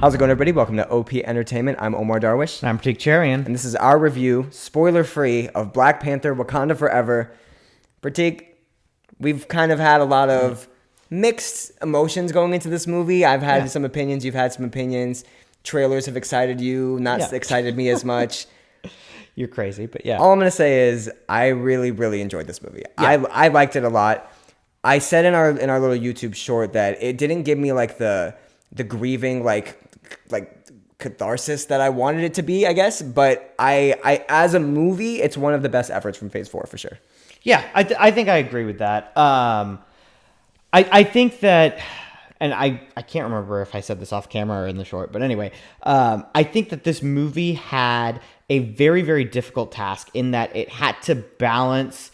How's it going, everybody? Welcome to OP Entertainment. I'm Omar Darwish. I'm Pratik Cherian. And this is our review, spoiler-free, of Black Panther, Wakanda Forever. Pratik, we've kind of had a lot of mixed emotions going into this movie. I've had some opinions. You've had some opinions. Trailers have excited you, not excited me as much. You're crazy, but yeah. All I'm going to say is I really, really enjoyed this movie. Yeah. I liked it a lot. I said in our little YouTube short that it didn't give me like the grieving like catharsis that I wanted it to be, I guess. But I as a movie, it's one of the best efforts from Phase 4 for sure. Yeah, I think I agree with that. I think that, and I can't remember if I said this off camera or in the short, but anyway, I think that this movie had a very, very difficult task in that it had to balance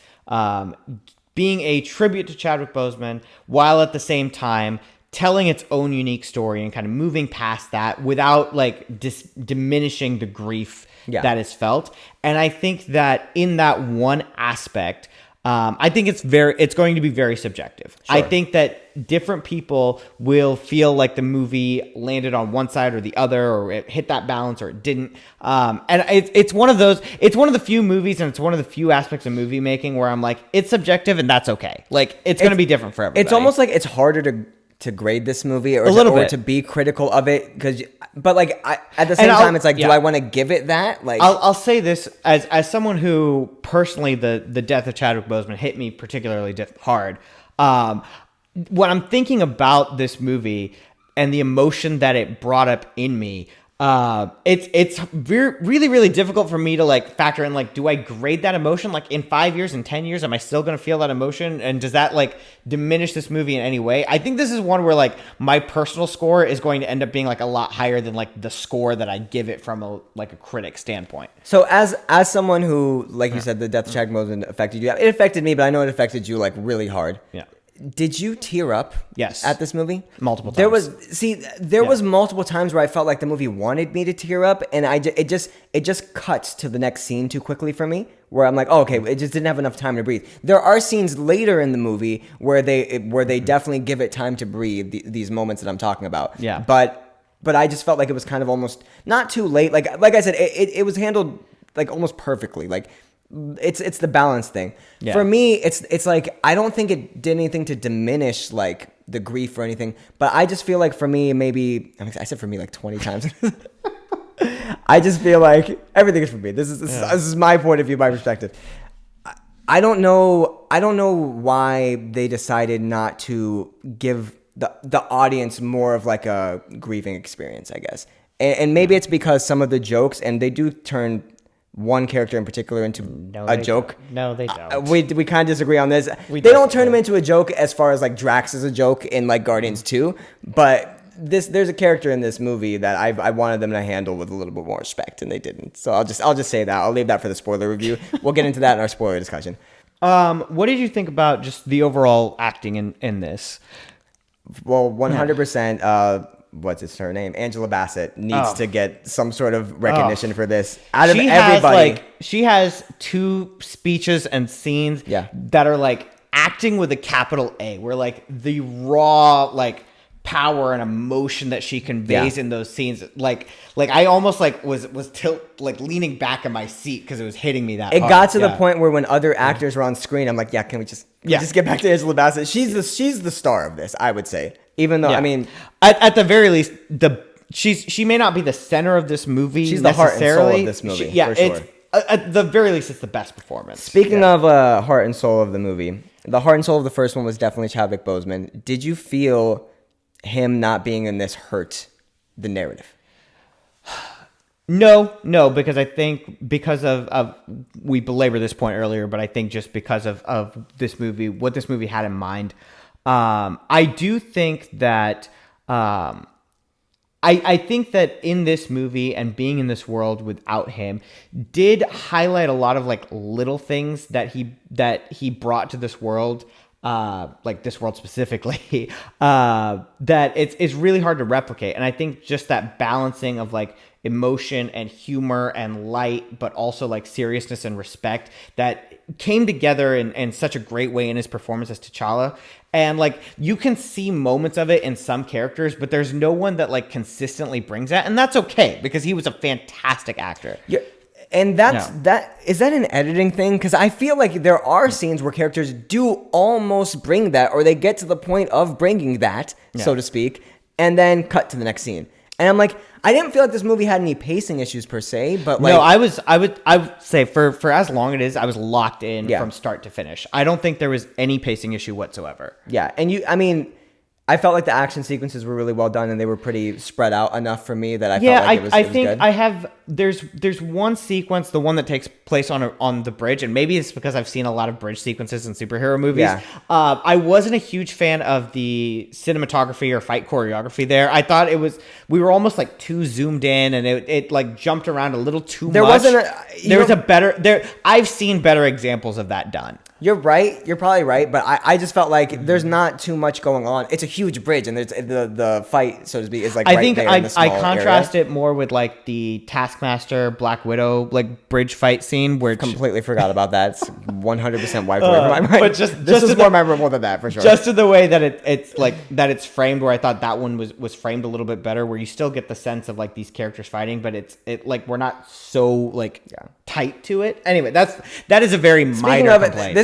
being a tribute to Chadwick Boseman while at the same time telling its own unique story and kind of moving past that without like diminishing the grief that is felt. And I think that in that one aspect, I think it's going to be very subjective. Sure. I think that different people will feel like the movie landed on one side or the other, or it hit that balance or it didn't. And it's one of those. It's one of the few movies, and it's one of the few aspects of movie making where I'm like, it's subjective, and that's okay. Like it's going to be different for everybody. It's almost like it's harder to grade this movie or to be critical of it but like at the same time it's like, do I want to give it that? Like I'll say this as someone who personally the death of Chadwick Boseman hit me particularly hard. When I'm thinking about this movie and the emotion that it brought up in me, it's really, really difficult for me to like factor in, like, do I grade that emotion? Like in 5 years and 10 years, am I still going to feel that emotion? And does that like diminish this movie in any way? I think this is one where like my personal score is going to end up being like a lot higher than like the score that I give it from a critic standpoint. So as someone who, like you said, the death of Chadwick Boseman affected you. It affected me, but I know it affected you like really hard. Yeah. Did you tear up? Yes. At this movie? Multiple times. There was multiple times where I felt like the movie wanted me to tear up, and it just cuts to the next scene too quickly for me, where I'm like, oh, okay, it just didn't have enough time to breathe. There are scenes later in the movie where they definitely give it time to breathe, these moments that I'm talking about. Yeah. But I just felt like it was kind of almost not too late. Like I said, it was handled like almost perfectly. Like it's the balance thing. Yeah. For me, it's like I don't think it did anything to diminish like the grief or anything, but I just feel like for me, maybe I said for me like 20 times. I just feel like everything is for me. This is my point of view, my perspective. I don't know why they decided not to give the audience more of like a grieving experience, I guess. And maybe it's because some of the jokes, and they do turn one character in particular into a joke. No, they don't. We kind of disagree on this. They don't turn him into a joke as far as like Drax is a joke in like Guardians 2, but there's a character in this movie that I wanted them to handle with a little bit more respect, and they didn't. So I'll just say that. I'll leave that for the spoiler review. We'll get into that in our spoiler discussion. What did you think about just the overall acting in this? Well, 100%. What's her name? Angela Bassett needs to get some sort of recognition for this. Out of everybody, she has two speeches and scenes that are like acting with a capital A, where like the raw like power and emotion that she conveys in those scenes, like I almost like was leaning back in my seat because it was hitting me that hard. It got to the point where when other actors were on screen, I'm like, can we just get back to Angela Bassett? She's the star of this, I would say. Even though, I mean, at the very least, she may not be the center of this movie. She's the heart and soul of this movie. For sure. At the very least, it's the best performance. Speaking of heart and soul of the movie, the heart and soul of the first one was definitely Chadwick Boseman. Did you feel him not being in this hurt the narrative? No, because I think because of we belabored this point earlier, but I think just because of this movie, what this movie had in mind. I do think that I think that in this movie and being in this world without him did highlight a lot of like little things that he brought to this world like this world specifically, that it's really hard to replicate. And I think just that balancing of like emotion and humor and light, but also like seriousness and respect that came together in such a great way in his performance as T'Challa. And like you can see moments of it in some characters, but there's no one that like consistently brings that, and that's okay because he was a fantastic actor. Yeah. And that is that an editing thing? Because I feel like there are scenes where characters do almost bring that, or they get to the point of bringing that, so to speak, and then cut to the next scene. And I'm like, I didn't feel like this movie had any pacing issues per se, but like, no, I would say for as long it is, I was locked in from start to finish. I don't think there was any pacing issue whatsoever. Yeah, and I mean, I felt like the action sequences were really well done, and they were pretty spread out enough for me that I felt like it was good. I think there's one sequence, the one that takes place on the bridge, and maybe it's because I've seen a lot of bridge sequences in superhero movies. Yeah. I wasn't a huge fan of the cinematography or fight choreography there. I thought we were almost like too zoomed in, and it like jumped around a little too much. I've seen better examples of that done. You're right. You're probably right. But I just felt like there's not too much going on. It's a huge bridge, and the fight, so to speak, is like I think there in the small I contrast it more with like the Taskmaster Black Widow like bridge fight scene where completely forgot about that. It's 100% wiped away from my mind. But this is more memorable than that for sure. Just in the way that it's like that it's framed, where I thought that one was framed a little bit better, where you still get the sense of like these characters fighting, but it like we're not so like tight to it. Anyway, that is a very minor complaint.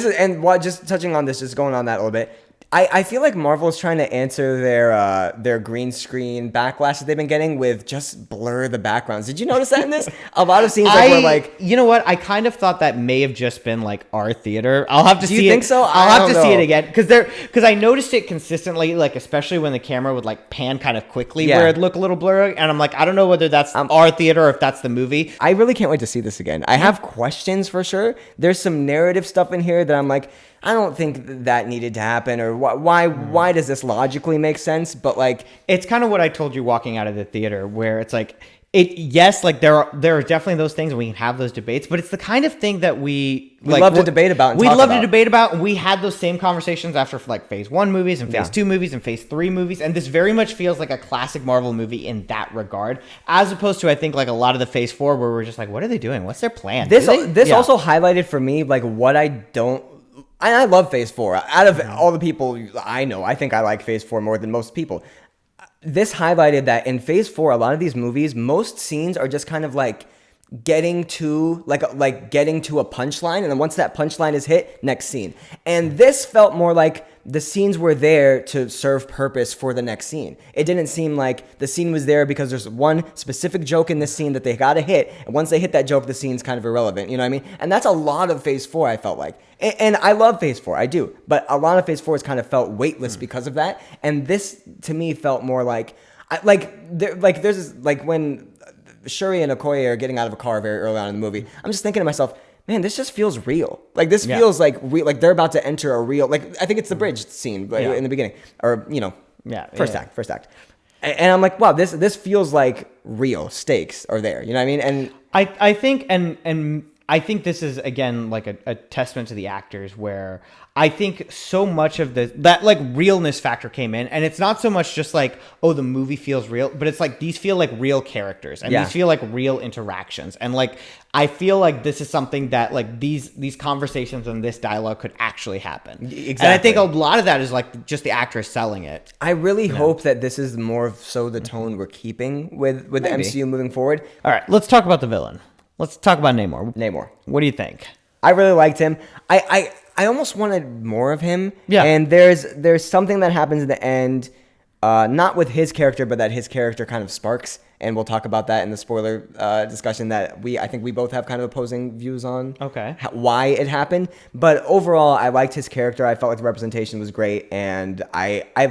Just touching on this, just going on that a little bit. I feel like Marvel is trying to answer their green screen backlash that they've been getting with just blur the backgrounds. Did you notice that in this? A lot of scenes were like, you know what? I kind of thought that may have just been like our theater. I'll have to see it. Do you think so? I'll have to see it again because I noticed it consistently, like especially when the camera would like pan kind of quickly where it'd look a little blurry, and I'm like, I don't know whether that's our theater or if that's the movie. I really can't wait to see this again. I have questions for sure. There's some narrative stuff in here that I'm like, I don't think that needed to happen, or why does this logically make sense? But like, it's kind of what I told you walking out of the theater, where it's like, yes, like there are definitely those things, and we can have those debates, but it's the kind of thing that we love to debate about. And we had those same conversations after like Phase 1 movies and Phase 2 movies and Phase 3 movies, and this very much feels like a classic Marvel movie in that regard, as opposed to I think like a lot of the Phase 4 where we're just like, what are they doing? What's their plan? This also highlighted for me like what I don't. I love Phase 4. Out of all the people I know, I think I like Phase 4 more than most people. This highlighted that in Phase 4, a lot of these movies, most scenes are just kind of like getting to a punchline, and then once that punchline is hit, next scene. And this felt more like the scenes were there to serve purpose for the next scene. It didn't seem like the scene was there because there's one specific joke in this scene that they got to hit, and once they hit that joke, the scene's kind of irrelevant. You know what I mean? And that's a lot of Phase 4, I felt like. And I love Phase 4, I do. But a lot of Phase 4 has kind of felt weightless because of that. And this, to me, felt more like there's this, like when Shuri and Okoye are getting out of a car very early on in the movie, I'm just thinking to myself, man, this just feels real. Like this feels like real, like they're about to enter a real, like I think it's the bridge scene in the beginning, or first act. And I'm like, wow, this feels like real stakes are there. You know what I mean? And I think I think this is again like a testament to the actors, where I think so much of that like realness factor came in, and it's not so much just like, oh, the movie feels real, but it's like these feel like real characters, and these feel like real interactions, and like I feel like this is something that like these conversations and this dialogue could actually happen. Exactly. And I think a lot of that is like just the actors selling it. I really hope that this is more of so the tone we're keeping with the MCU moving forward. All right, let's talk about the villain. Let's talk about Namor. What do you think? I really liked him. I almost wanted more of him. Yeah. And there's something that happens at the end, not with his character, but that his character kind of sparks. And we'll talk about that in the spoiler discussion that I think we both have kind of opposing views on. Okay. Why it happened. But overall, I liked his character. I felt like the representation was great. And I I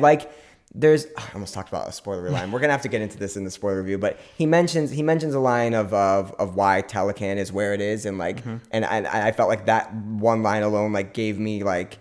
almost talked about a spoiler line. We're gonna have to get into this in the spoiler review, but he mentions a line of why Talocan is where it is, and like, and I felt like that one line alone like gave me like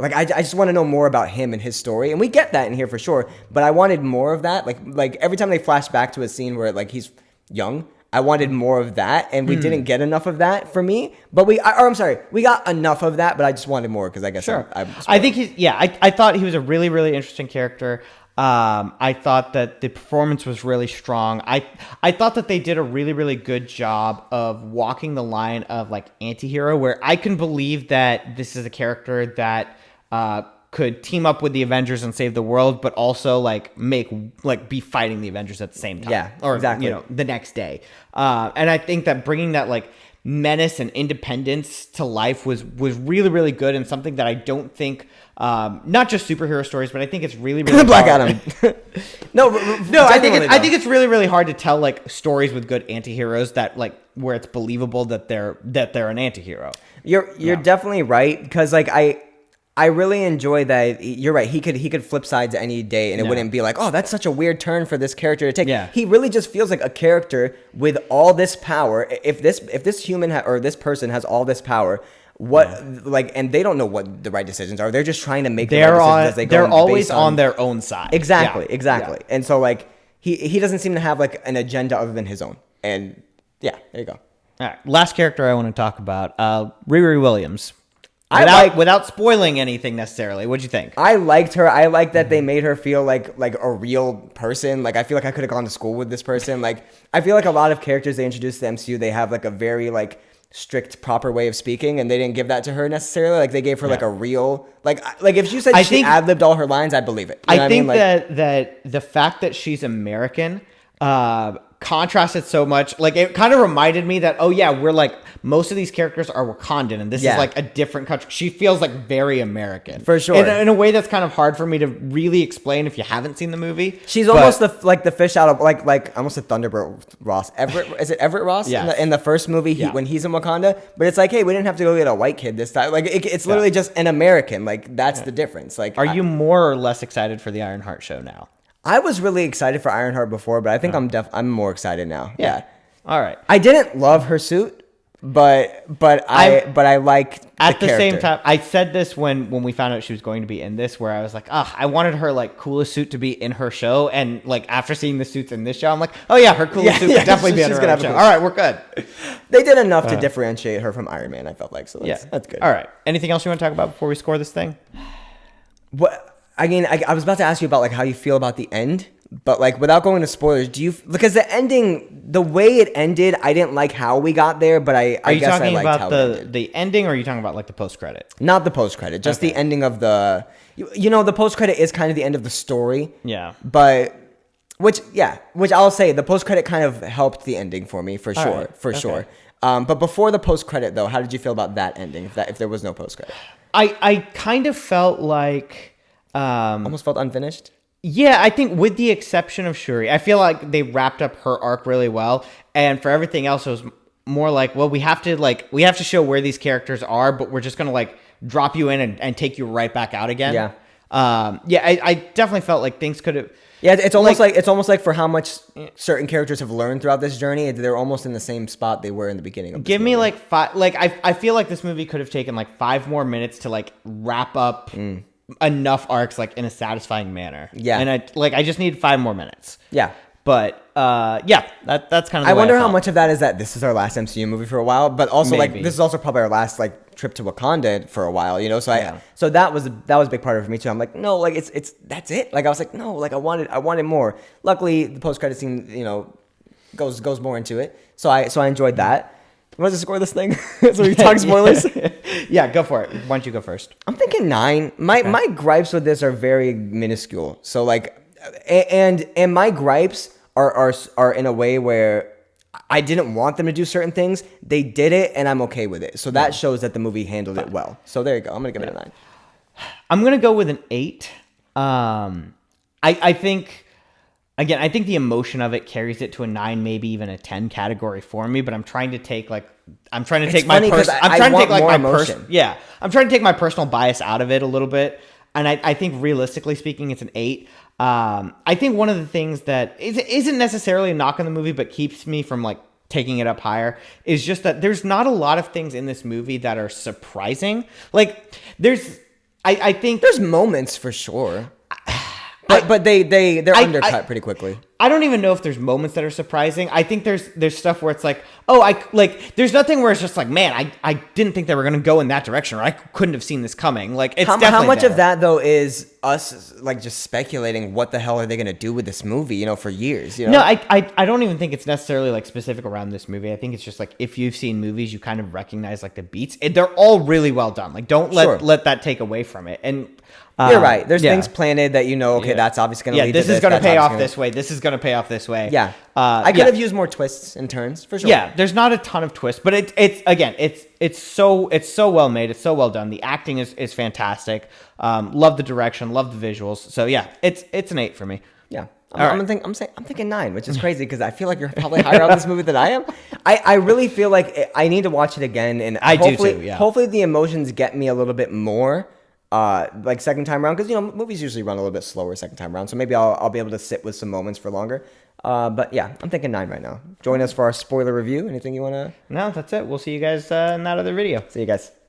I just want to know more about him and his story, and we get that in here for sure. But I wanted more of that. Like every time they flash back to a scene where like he's young, I wanted more of that, and we didn't get enough of that for me. But we got enough of that, but I just wanted more because I guess I think I thought he was a really, really interesting character. I thought that the performance was really strong. I thought that they did a really, really good job of walking the line of like anti-hero, where I can believe that this is a character that could team up with the Avengers and save the world, but also like be fighting the Avengers at the same time. Yeah, or exactly. The next day. And I think that bringing that like menace and independence to life was really, really good, and something that I don't think not just superhero stories, but I think it's really, really Black hard. Adam. no, I think it's really, really hard to tell like stories with good antiheroes that like where it's believable that they're an antihero. You're definitely right, because like I really enjoy that. You're right. He could flip sides any day, and it wouldn't be like, oh, that's such a weird turn for this character to take. Yeah. He really just feels like a character with all this power. If this human or this person has all this power, and they don't know what the right decisions are. They're just trying to make the right decisions as they go. They're always on their own side. Exactly. Yeah. And so like he doesn't seem to have like an agenda other than his own. And yeah, there you go. All right, last character I want to talk about, Riri Williams. Without spoiling anything necessarily, what'd you think? I liked her. I like that they made her feel like a real person. Like I feel like I could have gone to school with this person. Like I feel like a lot of characters they introduce to the MCU, they have like a very like strict, proper way of speaking, and they didn't give that to her necessarily. Like they gave her like a real like if she said she ad-libbed all her lines, I'd believe it. I think that the fact that she's American contrasted so much. Like it kind of reminded me that, oh yeah, we're like most of these characters are Wakandan, and this is like a different country. She feels like very American for sure, in a way that's kind of hard for me to really explain if you haven't seen the movie. She's almost the fish out of like almost a Thunderbird Ross. Is it Everett Ross? Yeah. In the first movie when he's in Wakanda, but it's like, hey, we didn't have to go get a white kid this time. Like it's literally just an American. Like that's the difference. Like, are you more or less excited for the Ironheart show now? I was really excited for Ironheart before, but I think I'm more excited now. Yeah. All right. I didn't love her suit, but I like at the same time. I said this when we found out she was going to be in this, where I was like, I wanted her like coolest suit to be in her show, and like after seeing the suits in this show, I'm like, oh yeah, her coolest suit could definitely be in her show. All right, we're good. They did enough to differentiate her from Iron Man. I felt like that's good. All right. Anything else you want to talk about before we score this thing? What? I mean, I was about to ask you about like how you feel about the end, but like without going to spoilers, because the ending, the way it ended, I didn't like how we got there, but I guess I liked how it ended. Are you talking about the ending, or are you talking about like the post credit? Not the post credit, just the ending of the. The post credit is kind of the end of the story. Yeah. But which I'll say the post credit kind of helped the ending for me for sure, sure. But before the post credit though, how did you feel about that ending? If there was no post credit, I kind of felt like. Almost felt unfinished. Yeah, I think with the exception of Shuri, I feel like they wrapped up her arc really well, and for everything else, it was more like, well, we have to show where these characters are, but we're just gonna like drop you in and take you right back out again. Yeah. I definitely felt like things could have. Yeah, it's almost like for how much certain characters have learned throughout this journey, they're almost in the same spot they were in the beginning of this movie. Me like 5. Like I feel like this movie could have taken like 5 more minutes to like wrap up. Enough arcs like in a satisfying manner. Yeah. And I just need 5 more minutes. Yeah. But that's kind of the I way wonder how much of that is that this is our last MCU movie for a while, but also Maybe. like this is also probably our last like trip to Wakanda for a while, so that was a big part of it for me too. I'm like, no, like it's that's it. Like I was like, no, like I wanted more. Luckily the post credit scene, goes more into it. So I enjoyed that. You want to score this thing? So we talk spoilers? Yeah, go for it. Why don't you go first? I'm thinking 9. My gripes with this are very minuscule. So like, and my gripes are in a way where I didn't want them to do certain things. They did it, and I'm okay with it. So that shows that the movie handled it well. So there you go. I'm gonna give it a 9. I'm gonna go with an 8. I think. Again, I think the emotion of it carries it to a 9, maybe even a 10 category for me. But I'm trying to take my personal bias out of it a little bit, and I think realistically speaking, it's an 8. I think one of the things that isn't necessarily a knock on the movie, but keeps me from like taking it up higher, is just that there's not a lot of things in this movie that are surprising. Like I think there's moments for sure. But they're undercut pretty quickly. I don't even know if there's moments that are surprising. I think there's stuff where it's like, there's nothing where it's just like, man, I didn't think they were gonna go in that direction, or I couldn't have seen this coming. Like, it's how much of that though is us like just speculating what the hell are they gonna do with this movie, for years, No, I don't even think it's necessarily like specific around this movie. I think it's just like, if you've seen movies, you kind of recognize like the beats. They're all really well done. Like, don't let that take away from it. And you're right. There's things planted that that's obviously going to lead to this. This is going to pay off this way. This is going to pay off this way. Yeah. I could have used more twists and turns, for sure. Yeah, there's not a ton of twists, but it's so well made. It's so well done. The acting is fantastic. Love the direction, love the visuals. So yeah, it's an 8 for me. Yeah. I'm thinking 9, which is crazy because I feel like you're probably higher on this movie than I am. I really feel like I need to watch it again, and do too. Yeah. Hopefully the emotions get me a little bit more. Like second time around, because movies usually run a little bit slower second time around, so maybe I'll be able to sit with some moments for longer. But yeah, I'm thinking 9 right now. Join us for our spoiler review. Anything you want to? No, that's it. We'll see you guys in that other video. See you guys.